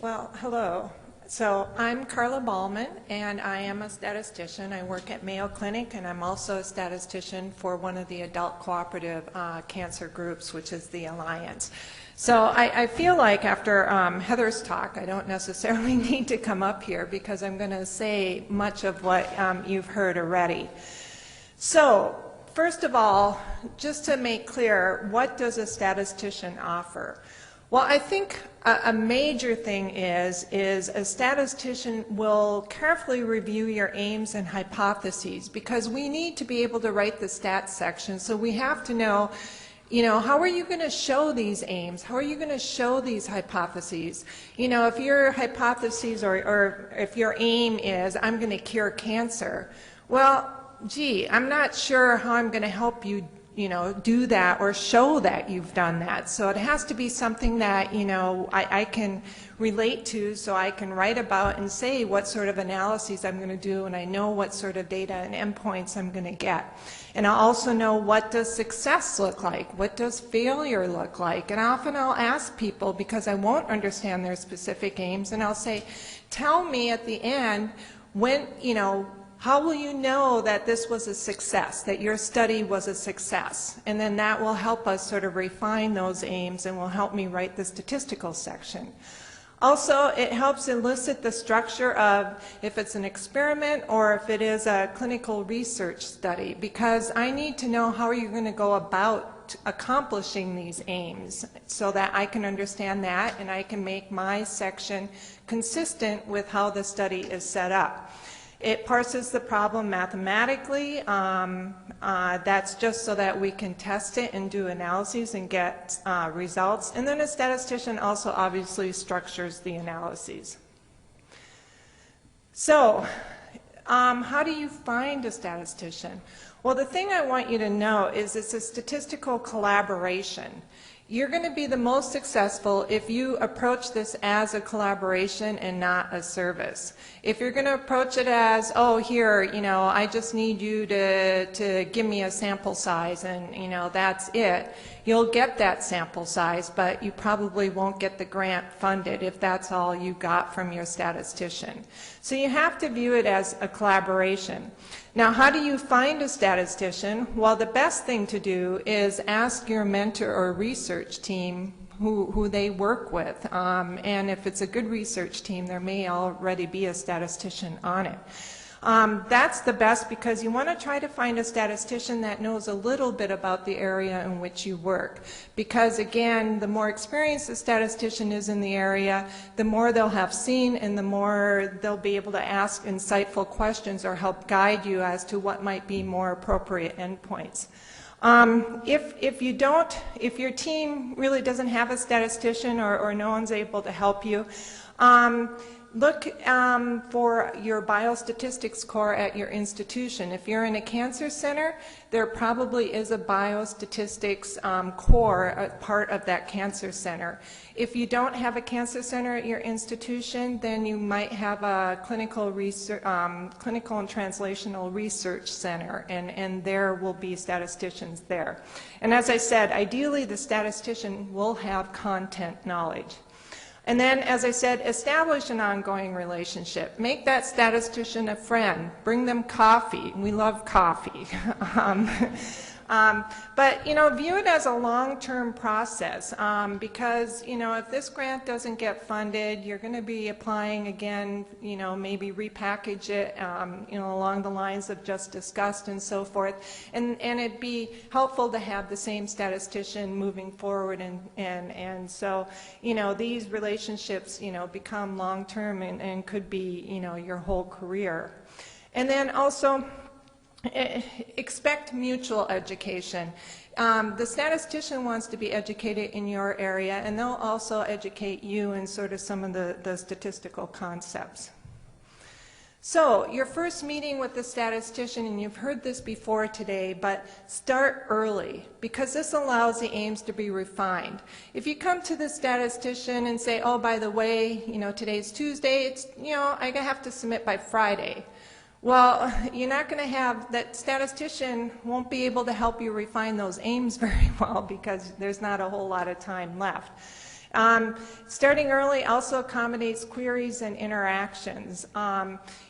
Well, hello. So I'm Karla Ballman, and I am a statistician. I work at Mayo Clinic, and I'm also a statistician for one of the adult cooperative cancer groups, which is the Alliance. So I feel like after Heather's talk, I don't necessarily need to come up here because I'm going to say much of what you've heard already. So first of all, just to make clear, what does a statistician offer? Well, I think a major thing is a statistician will carefully review your aims and hypotheses, because we need to be able to write the stats section. So we have to know, how are you going to show these aims? How are you going to show these hypotheses? If your hypotheses or if your aim is, I'm going to cure cancer, well, gee, I'm not sure how I'm going to help you do that or show that you've done that. So it has to be something that, I can relate to, so I can write about and say what sort of analyses I'm going to do, and I know what sort of data and endpoints I'm going to get. And I also know, what does success look like? What does failure look like? And often I'll ask people, because I won't understand their specific aims, and I'll say, tell me at the end, when, how will you know that this was a success, that your study was a success? And then that will help us sort of refine those aims and will help me write the statistical section. Also, it helps elicit the structure of if it's an experiment or if it is a clinical research study, because I need to know how you're going to go about accomplishing these aims so that I can understand that and I can make my section consistent with how the study is set up. It parses the problem mathematically. That's just so that we can test it and do analyses and get results. And then a statistician also obviously structures the analyses. So, how do you find a statistician? Well, the thing I want you to know is it's a statistical collaboration. You're going to be the most successful if you approach this as a collaboration and not a service. If you're going to approach it as, oh, here, I just need you to give me a sample size and, that's it, you'll get that sample size, but you probably won't get the grant funded if that's all you got from your statistician. So you have to view it as a collaboration. Now, how do you find a statistician? Well, the best thing to do is ask your mentor or research team who they work with. And if it's a good research team, there may already be a statistician on it. That's the best, because you want to try to find a statistician that knows a little bit about the area in which you work. Because again, the more experienced a statistician is in the area, the more they'll have seen and the more they'll be able to ask insightful questions or help guide you as to what might be more appropriate endpoints. If your team really doesn't have a statistician or no one's able to help you, look for your biostatistics core at your institution. If you're in a cancer center, there probably is a biostatistics core, a part of that cancer center. If you don't have a cancer center at your institution, then you might have a clinical and translational research center, and there will be statisticians there. And as I said, ideally the statistician will have content knowledge. And then, as I said, establish an ongoing relationship. Make that statistician a friend. Bring them coffee. We love coffee. But, view it as a long-term process, because, if this grant doesn't get funded, you're going to be applying again, maybe repackage it, along the lines of just discussed and so forth. And it'd be helpful to have the same statistician moving forward. And so, these relationships, become long-term and could be, your whole career. And then also, expect mutual education. The statistician wants to be educated in your area, and they'll also educate you in sort of some of the statistical concepts. So your first meeting with the statistician, and you've heard this before today, but start early, because this allows the aims to be refined. If you come to the statistician and say, oh, by the way, today's Tuesday, I have to submit by Friday. Well, you're not going to have, that statistician won't be able to help you refine those aims very well, because there's not a whole lot of time left. Starting early also accommodates queries and interactions.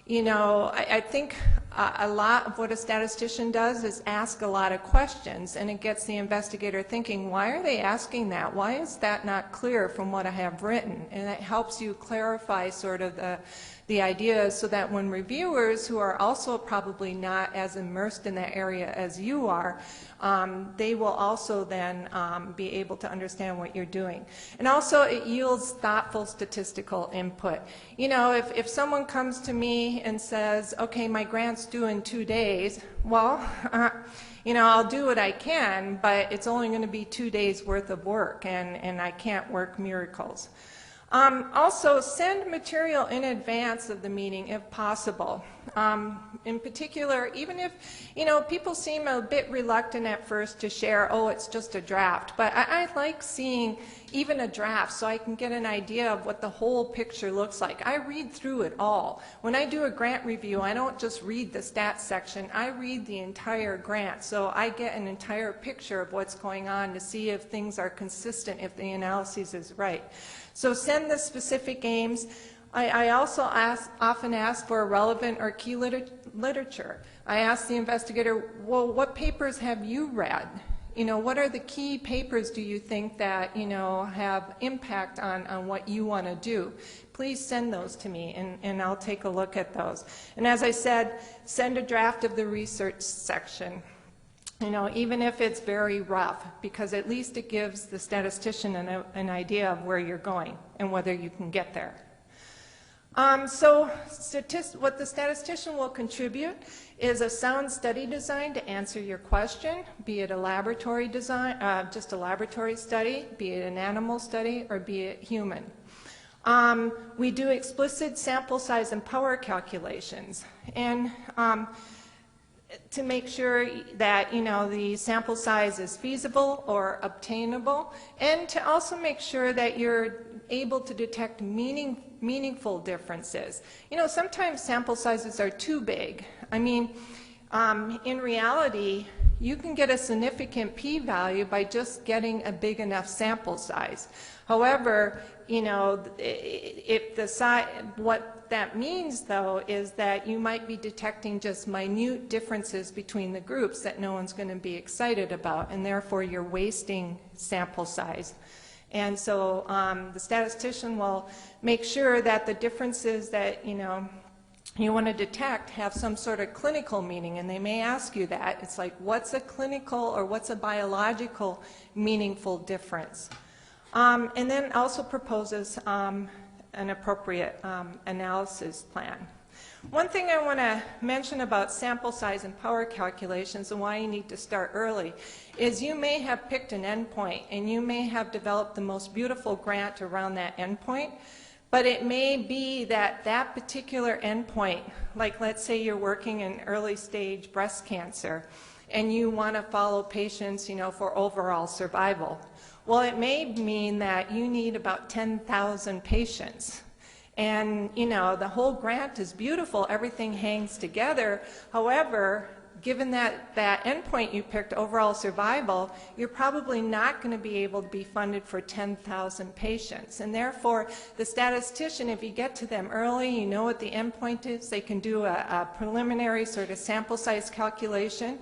You know, I think a lot of what a statistician does is ask a lot of questions, and it gets the investigator thinking, why are they asking that? Why is that not clear from what I have written? And it helps you clarify sort of the ideas so that when reviewers who are also probably not as immersed in that area as you are, they will also then be able to understand what you're doing. And also it yields thoughtful statistical input. You know, if someone comes to me and says, okay, my grant's due in 2 days, well, you know, I'll do what I can, but it's only going to be 2 days worth of work, and I can't work miracles. Also, send material in advance of the meeting if possible. In particular, even if, you know, people seem a bit reluctant at first to share, oh, it's just a draft, but I like seeing even a draft so I can get an idea of what the whole picture looks like. I read through it all. When I do a grant review, I don't just read the stats section, I read the entire grant, so I get an entire picture of what's going on to see if things are consistent, if the analysis is right. So send the specific aims. I also often ask for relevant or key literature. I ask the investigator, well, what papers have you read? You know, what are the key papers do you think that, you know, have impact on what you want to do? Please send those to me, and I'll take a look at those. And as I said, send a draft of the research section. You know, even if it's very rough, because at least it gives the statistician an idea of where you're going and whether you can get there. What the statistician will contribute is a sound study design to answer your question, be it a laboratory design, just a laboratory study, be it an animal study, or be it human. We do explicit sample size and power calculations, and to make sure that, you know, the sample size is feasible or obtainable, and to also make sure that you're able to detect meaningful differences. You know, sometimes sample sizes are too big. I mean, in reality, you can get a significant p-value by just getting a big enough sample size. However, you know, if the size, what that means, though, is that you might be detecting just minute differences between the groups that no one's going to be excited about, and therefore you're wasting sample size. And so the statistician will make sure that the differences that, you know, you want to detect have some sort of clinical meaning, and they may ask you that. It's like, what's a clinical or what's a biological meaningful difference? And then also proposes an appropriate analysis plan. One thing I want to mention about sample size and power calculations and why you need to start early is you may have picked an endpoint and you may have developed the most beautiful grant around that endpoint, but it may be that that particular endpoint, like let's say you're working in early stage breast cancer and you want to follow patients, you know, for overall survival. Well, it may mean that you need about 10,000 patients. And, you know, the whole grant is beautiful, everything hangs together. However, given that endpoint you picked, overall survival, you're probably not going to be able to be funded for 10,000 patients. And therefore, the statistician, if you get to them early, you know what the endpoint is, they can do a preliminary sort of sample size calculation.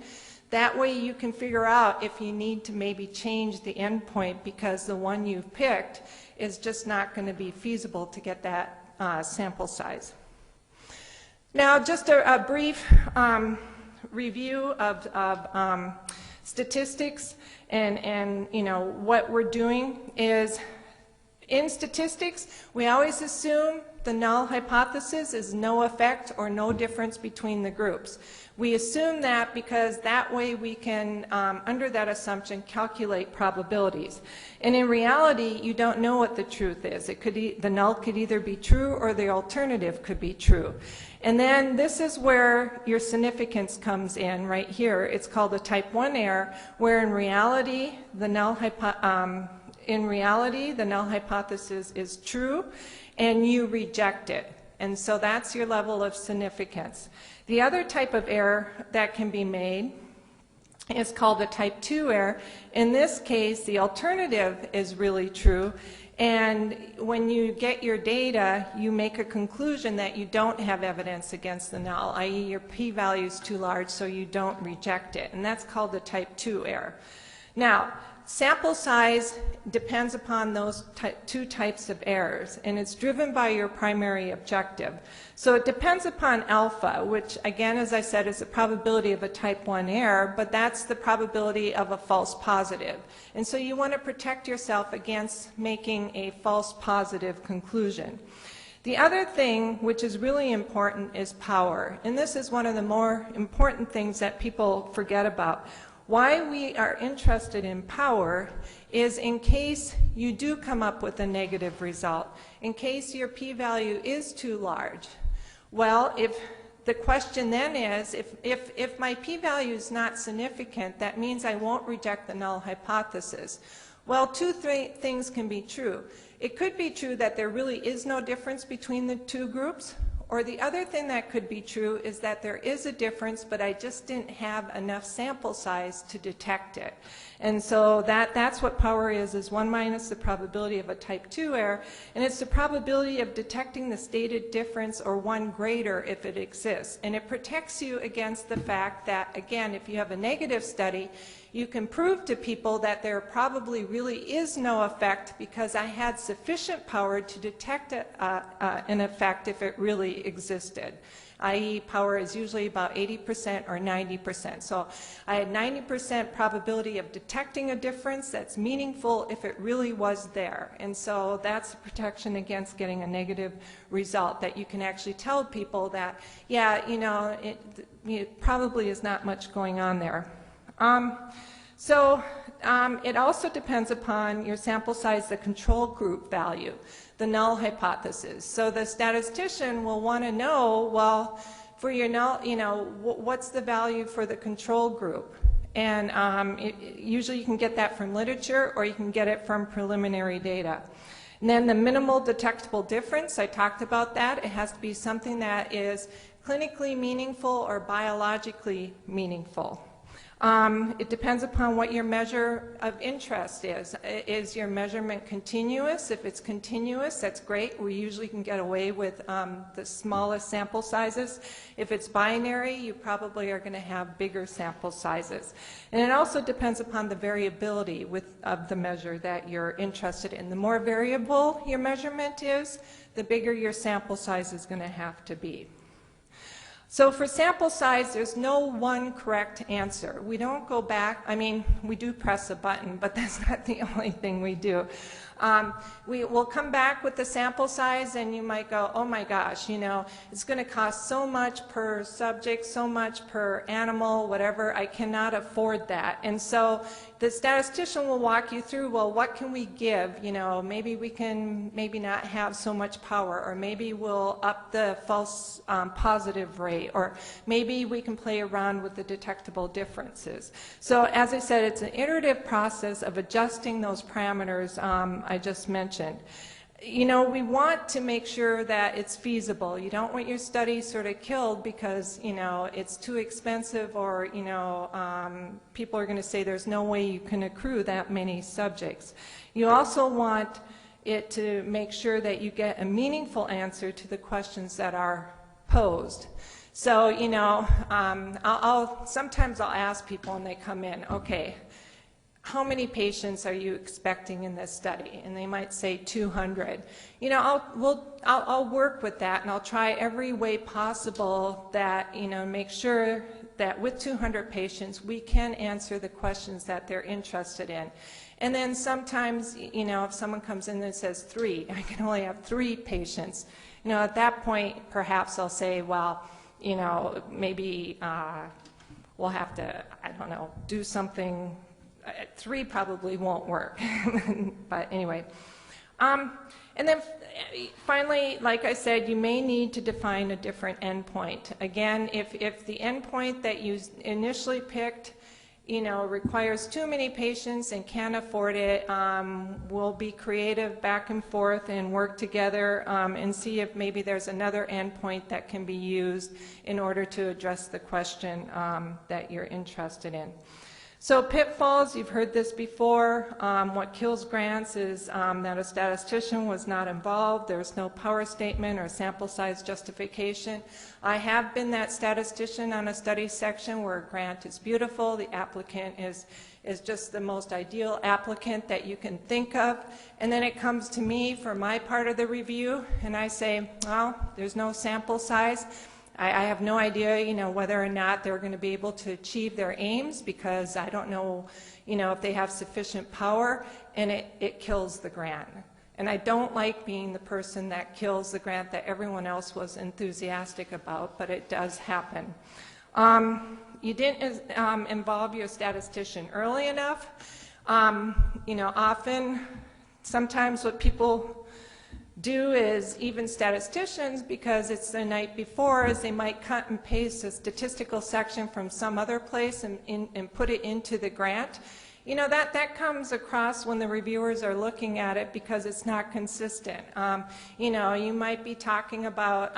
That way you can figure out if you need to maybe change the endpoint because the one you've picked is just not going to be feasible to get that sample size. Now, just a brief review of statistics and you know what we're doing is in statistics we always assume the null hypothesis is no effect or no difference between the groups. We assume that because that way we can, under that assumption, calculate probabilities. And in reality, you don't know what the truth is. It could the null could either be true or the alternative could be true. And then this is where your significance comes in right here. It's called a type 1 error, where in reality the null hypothesis is true and you reject it. And so that's your level of significance. The other type of error that can be made is called a type 2 error. In this case, the alternative is really true, And when you get your data, you make a conclusion that you don't have evidence against the null, i.e. your p-value is too large, so you don't reject it. And that's called a type 2 error. Now, sample size depends upon those two types of errors, and it's driven by your primary objective. So it depends upon alpha, which again, as I said, is the probability of a type 1 error, but that's the probability of a false positive. And so you want to protect yourself against making a false positive conclusion. The other thing which is really important is power, and this is one of the more important things that people forget about. Why we are interested in power is in case you do come up with a negative result, in case your p-value is too large. Well, if the question then is, if my p-value is not significant, that means I won't reject the null hypothesis. Well, two things can be true. It could be true that there really is no difference between the two groups, or the other thing that could be true is that there is a difference, but I just didn't have enough sample size to detect it. And so that's what power is 1 minus the probability of a type 2 error, and it's the probability of detecting the stated difference or 1 greater if it exists. And it protects you against the fact that, again, if you have a negative study, you can prove to people that there probably really is no effect because I had sufficient power to detect an effect if it really existed. I.e. power is usually about 80% or 90%. So I had 90% probability of detecting a difference that's meaningful if it really was there. And so that's protection against getting a negative result, that you can actually tell people that, yeah, you know, it probably is not much going on there. It also depends upon your sample size, the control group value, the null hypothesis. So the statistician will want to know, well, for your null, you know, what's the value for the control group? And usually you can get that from literature or you can get it from preliminary data. And then the minimal detectable difference, I talked about that. It has to be something that is clinically meaningful or biologically meaningful. It depends upon what your measure of interest is. Is your measurement continuous? If it's continuous, that's great. We usually can get away with the smallest sample sizes. If it's binary, you probably are going to have bigger sample sizes. And it also depends upon the variability of the measure that you're interested in. The more variable your measurement is, the bigger your sample size is going to have to be. So for sample size, there's no one correct answer. We don't go back. I mean, we do press a button, but that's not the only thing we do. We will come back with the sample size, and you might go, oh my gosh, you know, it's going to cost so much per subject, so much per animal, whatever. I cannot afford that. And so the statistician will walk you through, well, what can we give? You know, maybe we can maybe not have so much power, or maybe we'll up the false positive rate, or maybe we can play around with the detectable differences. So as I said, it's an iterative process of adjusting those parameters I just mentioned. You know, we want to make sure that it's feasible. You don't want your study sort of killed because, you know, it's too expensive, or, you know, people are going to say there's no way you can accrue that many subjects. You also want it to make sure that you get a meaningful answer to the questions that are posed. So, you know, sometimes I'll ask people when they come in, okay, how many patients are you expecting in this study? And they might say 200. You know, I'll work with that, and I'll try every way possible that, you know, make sure that with 200 patients we can answer the questions that they're interested in. And then sometimes, you know, if someone comes in and says 3, I can only have 3 patients. You know, at that point, perhaps I'll say, well, you know, maybe we'll have to, I don't know, do something. 3 probably won't work, but anyway. And then finally, like I said, you may need to define a different endpoint. Again, if the endpoint that you initially picked, you know, requires too many patients and can't afford it, we'll be creative back and forth and work together and see if maybe there's another endpoint that can be used in order to address the question that you're interested in. So pitfalls, you've heard this before. What kills grants is that a statistician was not involved. There's no power statement or sample size justification. I have been that statistician on a study section where a grant is beautiful. The applicant is just the most ideal applicant that you can think of. And then it comes to me for my part of the review, and I say, well, there's no sample size. I have no idea, whether or not they're going to be able to achieve their aims, because I don't know, if they have sufficient power, and it kills the grant. And I don't like being the person that kills the grant that everyone else was enthusiastic about, but it does happen. You didn't involve your statistician early enough. Sometimes what people do is, even statisticians, because it's the night before, is they might cut and paste a statistical section from some other place and put it into the grant. That comes across when the reviewers are looking at it, because it's not consistent. You might be talking about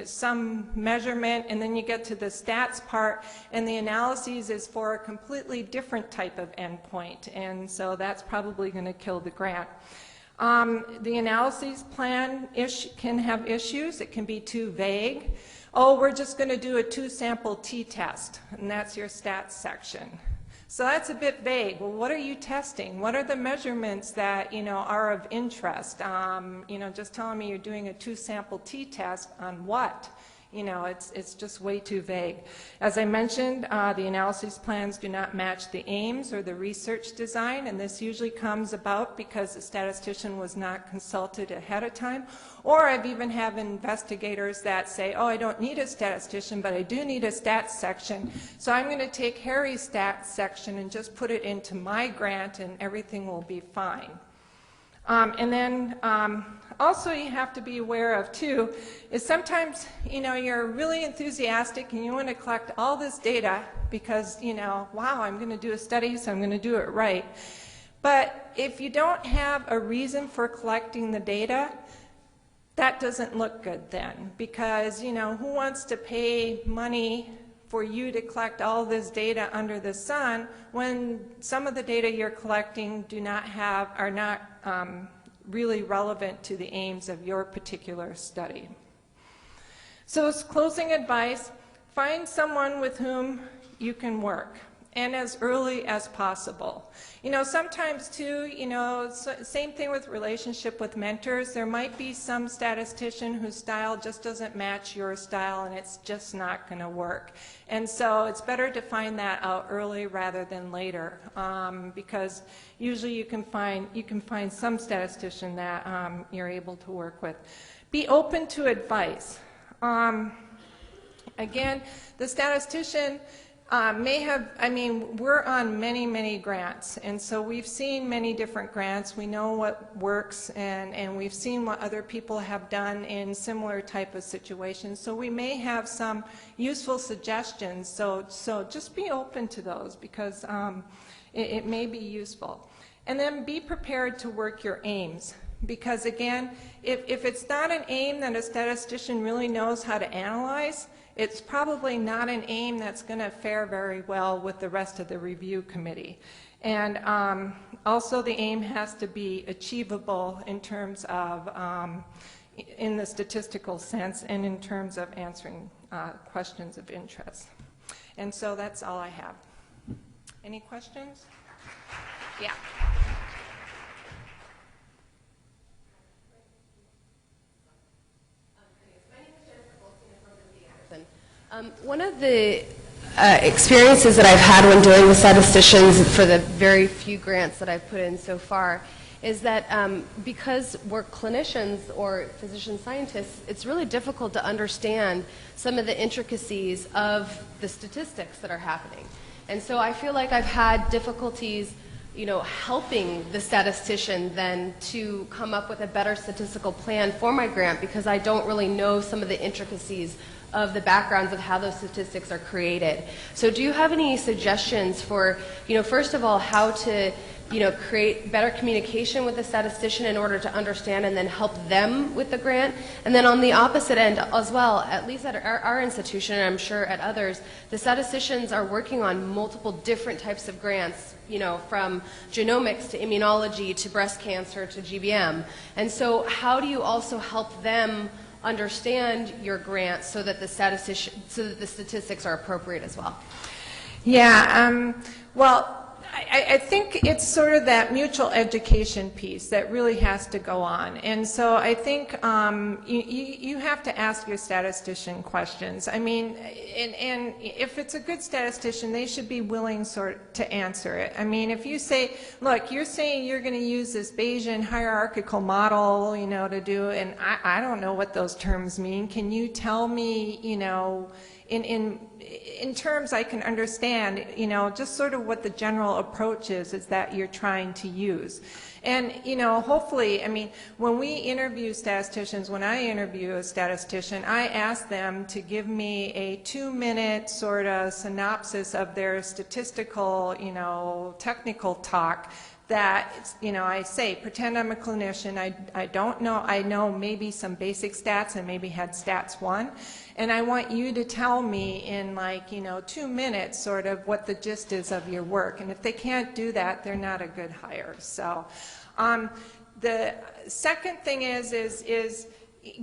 some measurement, and then you get to the stats part, and the analyses is for a completely different type of endpoint, and so that's probably going to kill the grant. The analyses plan can have issues. It can be too vague. Oh, we're just going to do a 2-sample t-test, and that's your stats section. So that's a bit vague. Well, what are you testing? What are the measurements that are of interest? Just telling me you're doing a 2-sample t-test on what? It's just way too vague. As I mentioned, the analysis plans do not match the aims or the research design, and this usually comes about because the statistician was not consulted ahead of time. Or I've even had investigators that say, oh, I don't need a statistician, but I do need a stats section, so I'm going to take Harry's stats section and just put it into my grant, and everything will be fine. And then also you have to be aware of, too, is sometimes, you're really enthusiastic and you want to collect all this data because, wow, I'm going to do a study, so I'm going to do it right. But if you don't have a reason for collecting the data, that doesn't look good then, because, who wants to pay money for you to collect all this data under the sun when some of the data you're collecting are not really relevant to the aims of your particular study. So as closing advice, find someone with whom you can work, and as early as possible. Sometimes too, same thing with relationship with mentors. There might be some statistician whose style just doesn't match your style, and it's just not going to work. And so it's better to find that out early rather than later, because usually you can find some statistician that you're able to work with. Be open to advice. Again, the statistician we're on many, many grants, and so we've seen many different grants. We know what works, and we've seen what other people have done in similar type of situations, so we may have some useful suggestions, so just be open to those, because it may be useful. And then be prepared to work your aims, because again, if it's not an aim that a statistician really knows how to analyze, it's probably not an aim that's going to fare very well with the rest of the review committee. And also the aim has to be achievable in terms of, in the statistical sense, and in terms of answering questions of interest. And so that's all I have. Any questions? Yeah. One of the experiences that I've had when dealing with statisticians for the very few grants that I've put in so far is that because we're clinicians or physician scientists, it's really difficult to understand some of the intricacies of the statistics that are happening. And so I feel like I've had difficulties helping the statistician then to come up with a better statistical plan for my grant, because I don't really know some of the intricacies of the backgrounds of how those statistics are created. So do you have any suggestions for, first of all, how to create better communication with the statistician in order to understand and then help them with the grant. And then on the opposite end as well, at least at our institution, and I'm sure at others, the statisticians are working on multiple different types of grants, from genomics to immunology to breast cancer to GBM. And so how do you also help them understand your grant so that the statistics are appropriate as well? Yeah, well, I think it's sort of that mutual education piece that really has to go on. And so I think you have to ask your statistician questions. I mean, and if it's a good statistician, they should be willing to answer it. I mean, if you say, look, you're saying you're going to use this Bayesian hierarchical model, to do, and I don't know what those terms mean. Can you tell me, in terms I can understand, just sort of what the general approach is that you're trying to use. And, hopefully, I mean, when we interview statisticians, when I interview a statistician, I ask them to give me a 2-minute sort of synopsis of their statistical, technical talk that, I say, pretend I'm a clinician, I don't know, I know maybe some basic stats and maybe had stats 1, and I want you to tell me in 2 minutes sort of what the gist is of your work. And if they can't do that, they're not a good hire. So the second thing is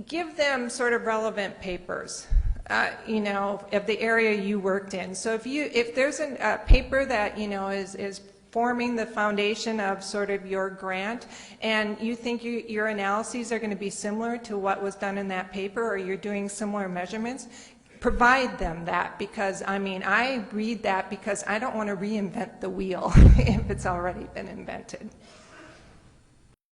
give them sort of relevant papers. Of the area you worked in. So if there's a paper that is forming the foundation of sort of your grant, and you think your analyses are going to be similar to what was done in that paper, or you're doing similar measurements, provide them that, because I read that because I don't want to reinvent the wheel if it's already been invented.